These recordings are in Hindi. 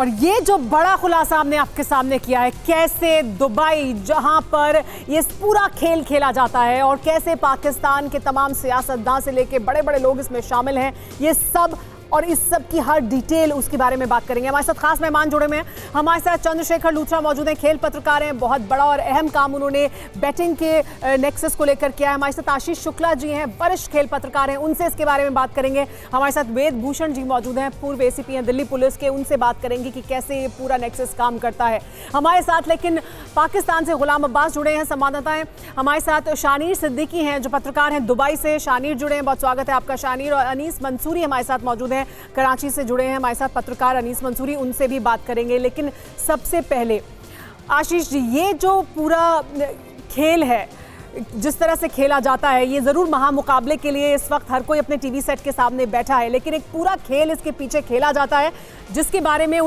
और ये जो बड़ा खुलासा हमने आपके सामने किया है, कैसे दुबई जहां पर ये पूरा खेल खेला जाता है और कैसे पाकिस्तान के तमाम सियासतदान से लेके बड़े बड़े लोग इसमें शामिल हैं, ये सब और इस सब की हर डिटेल उसके बारे में बात करेंगे। हमारे साथ खास मेहमान जुड़े हुए हैं। हमारे साथ चंद्रशेखर लूथरा मौजूद हैं, खेल पत्रकार हैं। बहुत बड़ा और अहम काम उन्होंने बैटिंग के नेक्सस को लेकर किया है। हमारे साथ आशीष शुक्ला जी हैं, वरिष्ठ खेल पत्रकार हैं, उनसे इसके बारे में बात करेंगे। हमारे साथ वेद भूषण जी मौजूद हैं, पूर्व एसीपी हैं दिल्ली पुलिस के, उनसे बात करेंगे कि कैसे ये पूरा नेक्सस काम करता है। हमारे साथ लेकिन पाकिस्तान से गुलाम अब्बास जुड़े हैं, संवाददाता हैं। हमारे साथ शानीर सिद्दीकी हैं जो पत्रकार हैं दुबई से। शानीर जुड़े हैं, बहुत स्वागत है आपका शानीर। और अनीस मंसूरी हमारे साथ मौजूद हैं, कराची से जुड़े हैं हमारे साथ पत्रकार अनीस मंसूरी, उनसे भी बात करेंगे। लेकिन सबसे पहले आशीष जी, ये जो पूरा खेल है जिस तरह से खेला जाता है, ये जरूर महामुकाबले के लिए इस वक्त हर कोई अपने टीवी सेट के सामने बैठा है, लेकिन एक पूरा खेल इसके पीछे खेला जाता है जिसके बारे में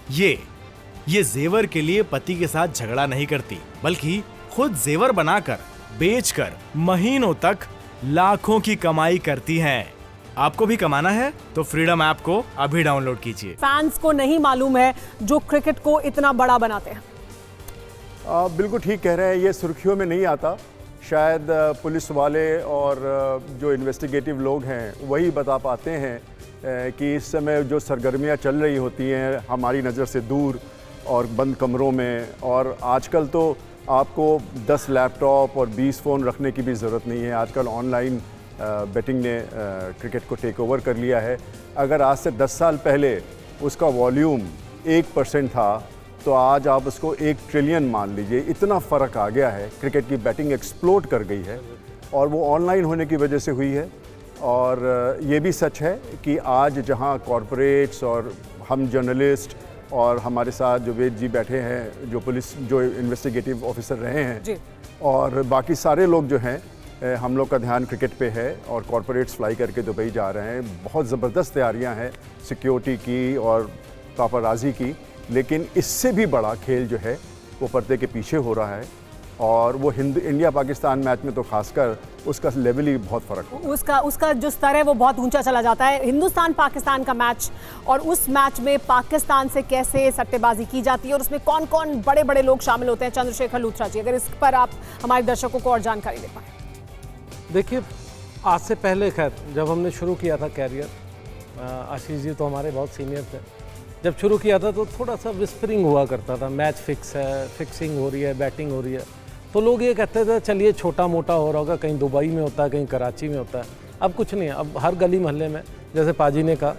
ये जेवर के लिए पति के साथ झगड़ा नहीं करती, बल्कि खुद जेवर बनाकर बेचकर महीनों तक लाखों की कमाई करती हैं। आपको भी कमाना है तो फ्रीडम ऐप को अभी डाउनलोड कीजिए। फैंस को नहीं मालूम है जो क्रिकेट को इतना बड़ा बनाते हैं। बिल्कुल ठीक कह रहे हैं, ये सुर्खियों में नहीं आता। शायद पुलिस वाले और जो इन्वेस्टिगेटिव लोग हैं वही बता पाते हैं कि इस समय जो सरगर्मियां चल रही होती हैं हमारी नज़र से दूर और बंद कमरों में। और आजकल तो आपको 10 लैपटॉप और 20 फ़ोन रखने की भी ज़रूरत नहीं है। आजकल ऑनलाइन बेटिंग ने क्रिकेट को टेक ओवर कर लिया है। अगर आज से 10 साल पहले उसका वॉल्यूम 1% था तो आज आप उसको 1 ट्रिलियन मान लीजिए। इतना फ़र्क आ गया है, क्रिकेट की बैटिंग एक्सप्लोड कर गई है और वो ऑनलाइन होने की वजह से हुई है। और ये भी सच है कि आज जहां कॉरपोरेट्स और हम जर्नलिस्ट और हमारे साथ जो वेद जी बैठे हैं, जो पुलिस जो इन्वेस्टिगेटिव ऑफिसर रहे हैं जी, और बाकी सारे लोग जो हैं, हम लोग का ध्यान क्रिकेट पे है और कॉरपोरेट्स फ्लाई करके दुबई जा रहे हैं। बहुत ज़बरदस्त तैयारियां हैं सिक्योरिटी की और पापराजी की, लेकिन इससे भी बड़ा खेल जो है वो पर्दे के पीछे हो रहा है। और वो इंडिया पाकिस्तान मैच में तो खासकर उसका लेवल ही बहुत फ़र्क है। उसका जो स्तर है वो बहुत ऊंचा चला जाता है। हिंदुस्तान पाकिस्तान का मैच, और उस मैच में पाकिस्तान से कैसे सट्टेबाजी की जाती है और उसमें कौन कौन बड़े बड़े लोग शामिल होते हैं। चंद्रशेखर लूथरा जी, अगर इस पर आप हमारे दर्शकों को और जानकारी दे पाएँ। देखिए, आज से पहले खैर जब हमने शुरू किया था कैरियर, आशीष जी तो हमारे बहुत सीनियर थे, जब शुरू किया था तो थोड़ा सा विस्परिंग हुआ करता था, मैच फिक्स है, फिक्सिंग हो रही है, बैटिंग हो रही है, तो लोग ये कहते थे चलिए छोटा मोटा हो रहा होगा, कहीं दुबई में होता है, कहीं कराची में होता है। अब कुछ नहीं है, अब हर गली मोहल्ले में, जैसे पाजी ने कहा,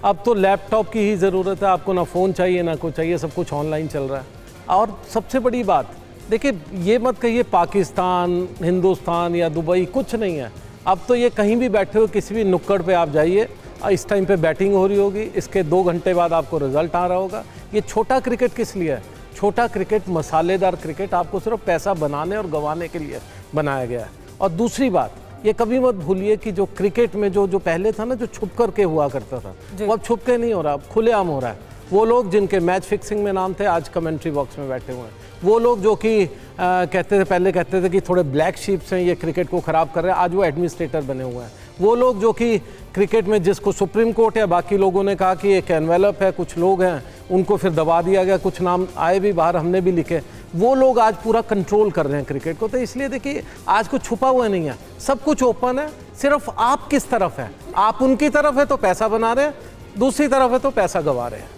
अब तो लैपटॉप की ही ज़रूरत है। आपको ना फ़ोन चाहिए ना कुछ चाहिए, सब कुछ ऑनलाइन चल रहा है। और सबसे बड़ी बात, देखिए ये मत कहिए पाकिस्तान, हिंदुस्तान या दुबई, कुछ नहीं है। अब तो ये कहीं भी बैठे हो, किसी भी नुक्कड़ पे आप जाइए, इस टाइम पे बैटिंग हो रही होगी, इसके 2 घंटे बाद आपको रिजल्ट आ रहा होगा। ये छोटा क्रिकेट किस लिए है? छोटा क्रिकेट, मसालेदार क्रिकेट आपको सिर्फ पैसा बनाने और गंवाने के लिए बनाया गया है। और दूसरी बात, ये कभी मत भूलिए कि जो क्रिकेट में जो पहले था ना, जो छुप करके हुआ करता था, वो अब छुप के नहीं हो रहा, अब खुलेआम हो रहा है। वो लोग जिनके मैच फिक्सिंग में नाम थे आज कमेंट्री बॉक्स में बैठे हुए हैं। वो लोग जो कि पहले कहते थे कि थोड़े ब्लैक शीप्स हैं, ये क्रिकेट को ख़राब कर रहे हैं, आज वो एडमिनिस्ट्रेटर बने हुए हैं। वो लोग जो कि क्रिकेट में जिसको सुप्रीम कोर्ट या बाकी लोगों ने कहा कि एक एनवेलप है, कुछ लोग हैं उनको फिर दबा दिया गया, कुछ नाम आए भी बाहर, हमने भी लिखे, वो लोग आज पूरा कंट्रोल कर रहे हैं क्रिकेट को। तो इसलिए देखिए, आज कुछ छुपा हुआ नहीं है, सब कुछ ओपन है। सिर्फ आप किस तरफ है, आप उनकी तरफ है तो पैसा बना रहे हैं, दूसरी तरफ है तो पैसा गंवा रहे हैं।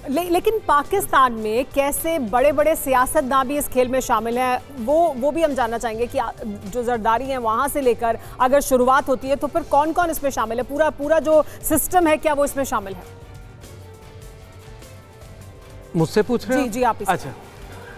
लेकिन पाकिस्तान में कैसे बड़े बड़े सियासतदान भी इस खेल में शामिल हैं, वो भी हम जानना चाहेंगे कि जो जरदारी हैं वहाँ से लेकर अगर शुरुआत होती है तो फिर कौन कौन इसमें शामिल है, पूरा जो सिस्टम है क्या वो इसमें शामिल है? मुझसे पूछ रहे हैं? जी आप। अच्छा,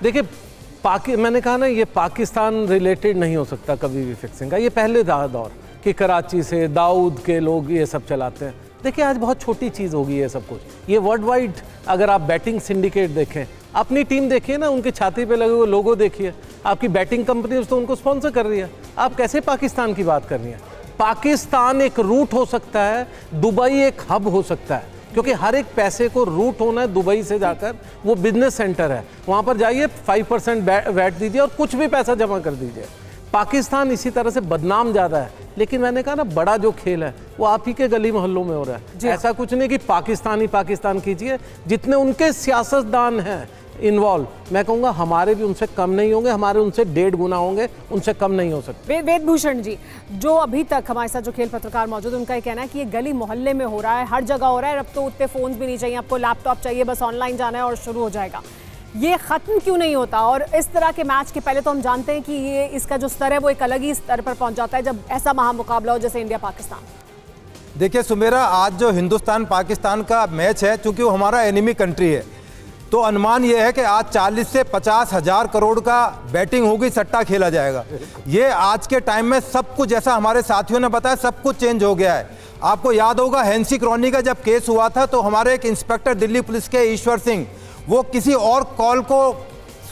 देखिए मैंने कहा ना, ये पाकिस्तान रिलेटेड नहीं हो सकता कभी भी फिक्सिंग का। ये पहले था दौर कि कराची से दाऊद के लोग ये सब चलाते हैं। देखिए आज बहुत छोटी चीज़ होगी ये सब कुछ। ये वर्ल्ड वाइड अगर आप बैटिंग सिंडिकेट देखें, अपनी टीम देखिए ना, उनके छाती पे लगे हुए लोगो देखिए, आपकी बैटिंग कंपनी तो उनको स्पॉन्सर कर रही है। आप कैसे पाकिस्तान की बात कर रही हैं? पाकिस्तान एक रूट हो सकता है, दुबई एक हब हो सकता है, क्योंकि हर एक पैसे को रूट होना है दुबई से जाकर। वो बिजनेस सेंटर है, वहाँ पर जाइए 5% वैट दीजिए और कुछ भी पैसा जमा कर दीजिए। पाकिस्तान इसी तरह से बदनाम ज़्यादा है, लेकिन मैंने कहा ना बड़ा जो खेल है वो आप ही के गली मोहल्लों में हो रहा है। ऐसा कुछ नहीं कि पाकिस्तान ही पाकिस्तान कीजिए, जितने उनके सियासतदान हैं इन्वॉल्व, मैं कहूँगा हमारे भी उनसे कम नहीं होंगे, हमारे उनसे 1.5 गुना होंगे, उनसे कम नहीं हो सकते। वेदभूषण जी, जो अभी तक हमारे साथ जो खेल पत्रकार मौजूद है, उनका ये कहना है कि ये गली मोहल्ले में हो रहा है, हर जगह हो रहा है, अब तो उतने फोन भी नहीं चाहिए, आपको लैपटॉप चाहिए, बस ऑनलाइन जाना है और शुरू हो जाएगा। ये खत्म क्यों नहीं होता? और इस तरह के मैच के पहले तो हम जानते हैं कि ये इसका जो स्तर है वो एक अलग ही स्तर पर पहुंच जाता है जब ऐसा महामुकाबला हो जैसे इंडिया पाकिस्तान। देखिए सुमेरा, आज जो हिंदुस्तान पाकिस्तान का मैच है, चूंकि वो हमारा एनिमी कंट्री है, तो अनुमान ये है कि आज 40 से 50 हजार करोड़ का बैटिंग होगी, सट्टा खेला जाएगा। ये आज के टाइम में सब कुछ, जैसा हमारे साथियों ने बताया, सब कुछ चेंज हो गया है। आपको याद होगा हैंसी क्रॉनी का जब केस हुआ था तो हमारे एक इंस्पेक्टर दिल्ली पुलिस के ईश्वर सिंह, वो किसी और कॉल को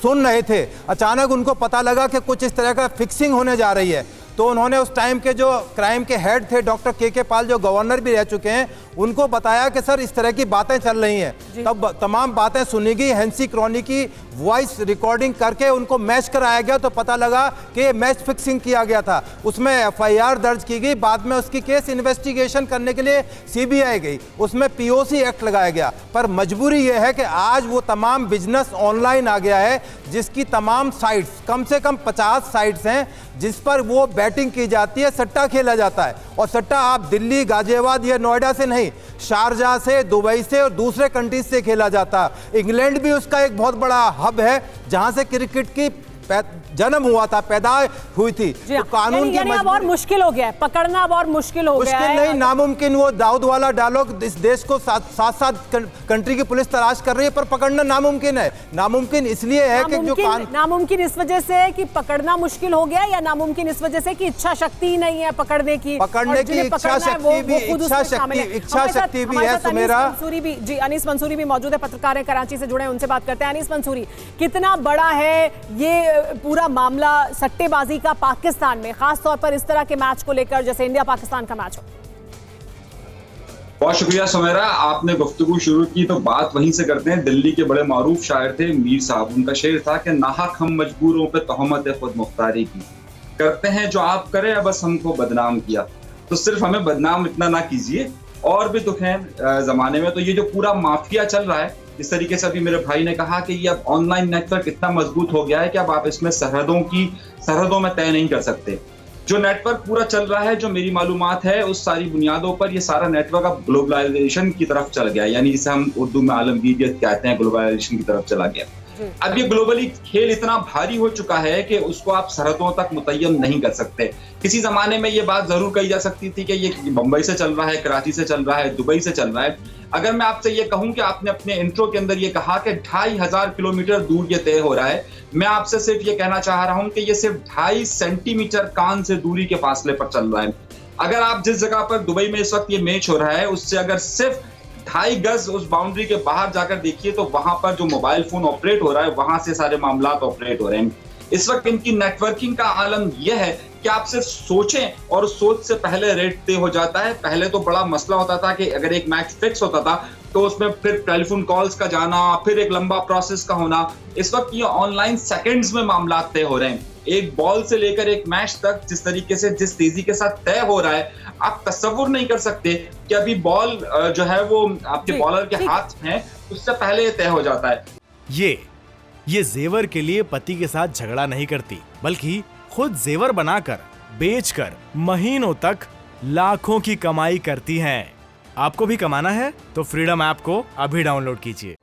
सुन रहे थे, अचानक उनको पता लगा कि कुछ इस तरह का फिक्सिंग होने जा रही है, तो उन्होंने उस टाइम के जो क्राइम के हेड थे डॉक्टर के पाल, जो गवर्नर भी रह चुके हैं, उनको बताया कि सर इस तरह की बातें चल रही हैं। तब तमाम बातें सुनी गई, हैंसी क्रॉनी की वॉइस रिकॉर्डिंग करके उनको मैच कराया गया, तो पता लगा कि मैच फिक्सिंग किया गया था। उसमें FIR दर्ज की गई, बाद में उसकी केस इन्वेस्टिगेशन करने के लिए CBI गई, उसमें POC एक्ट लगाया गया। पर मजबूरी यह है कि आज वो तमाम बिजनेस ऑनलाइन आ गया है, जिसकी तमाम साइट्स, कम से कम 50 साइट्स हैं जिस पर वो बैटिंग की जाती है, सट्टा खेला जाता है। और सट्टा आप दिल्ली, गाजियाबाद या नोएडा से नहीं, शारजाह से, दुबई से और दूसरे कंट्रीज से खेला जाता है। इंग्लैंड भी उसका एक बहुत बड़ा हब है जहां से क्रिकेट की जन्म हुआ था, पैदा हुई थी। तो कानून की अब और मुश्किल हो गया है पकड़ना, अब और मुश्किल हो गया है। मुश्किल नहीं, नामुमकिन। वो दाऊद वाला डायलॉग, इस देश को साथ कंट्री की पुलिस तलाश कर रही है, पर पकड़ना नामुमकिन है। नामुमकिन इसलिए है कि जो नामुमकिन इस वजह से कि पकड़ना मुश्किल हो गया, या नामुमकिन इस वजह से कि इच्छा शक्ति ही नहीं है पकड़ने की इच्छा शक्ति भी है। सुमेरा जी, अनीस मंसूरी भी मौजूद है, पत्रकार है, कराची से जुड़े हैं, उनसे बात करते हैं। अनीस मंसूरी, कितना बड़ा है ये पूरा मामला सट्टेबाजी का पाकिस्तान में, खास तौर पर इस तरह के मैच को लेकर जैसे इंडिया पाकिस्तान का मैच हो? बहुत शुक्रिया सुमेरा, आपने गुफ्तगू शुरू की तो बात वहीं से करते हैं। दिल्ली के बड़े मारूफ शायर थे मीर साहब, उनका शेर था कि नाहक हम मजबूरों पे तोहमत खुद मुख्तारी की, करते हैं जो आप करें, बस हमको बदनाम किया। तो सिर्फ हमें बदनाम इतना ना कीजिए, और भी दुख है जमाने में। तो ये जो पूरा माफिया चल रहा है, इस तरीके से अभी मेरे भाई ने कहा कि ये अब ऑनलाइन नेटवर्क इतना मजबूत हो गया है कि अब आप इसमें सरहदों में तय नहीं कर सकते। जो नेटवर्क पूरा चल रहा है, जो मेरी मालूमात है, उस सारी बुनियादों पर ये सारा नेटवर्क अब ग्लोबलाइजेशन की तरफ चल गया, यानी जिसे हम उर्दू में आलमगीरियत कहते हैं, ग्लोबलाइजेशन की तरफ चला गया। अब ये ग्लोबली खेल इतना भारी हो चुका है कि उसको आप सरहदों तक मुतय्यन नहीं कर सकते। किसी जमाने में ये बात जरूर कही जा सकती थी कि ये मुंबई से चल रहा है, कराची से चल रहा है, दुबई से चल रहा है। अगर मैं आपसे ये कहूं कि आपने अपने इंट्रो के अंदर ये कहा कि 2500 किलोमीटर दूर ये तय हो रहा है, मैं आपसे सिर्फ ये कहना चाह रहा हूं कि ये सिर्फ 2.5 सेंटीमीटर कान से दूरी के फासले पर चल रहा है। अगर आप जिस जगह पर दुबई में इस वक्त ये मैच हो रहा है, उससे अगर सिर्फ 2.5 गज उस बाउंड्री के बाहर जाकर देखिए, तो वहां पर जो मोबाइल फोन ऑपरेट हो रहा है, वहां से सारे मामला ऑपरेट हो रहे हैं। इस वक्त इनकी नेटवर्किंग का आलम यह है कि आप सिर्फ सोचें और सोच से पहले रेट तय हो जाता है। पहले तो बड़ा मसला होता था कि अगर एक मैच फिक्स होता था तो उसमें फिर टेलीफोन कॉल्स का जाना, फिर एक लंबा प्रोसेस का होना। इस वक्त ये ऑनलाइन सेकंड्स में मामला तय हो रहे हैं। एक बॉल से लेकर एक मैच तक जिस तरीके से, जिस तेजी के साथ तय हो रहा है, आप तसव्वुर नहीं कर सकते कि अभी बॉल जो है वो आपके बॉलर के हाथ में, उससे पहले तय हो जाता है। ये जेवर के लिए पति के साथ झगड़ा नहीं करती, बल्कि खुद जेवर बनाकर, बेचकर महीनों तक लाखों की कमाई करती हैं। आपको भी कमाना है तो फ्रीडम ऐप को अभी डाउनलोड कीजिए।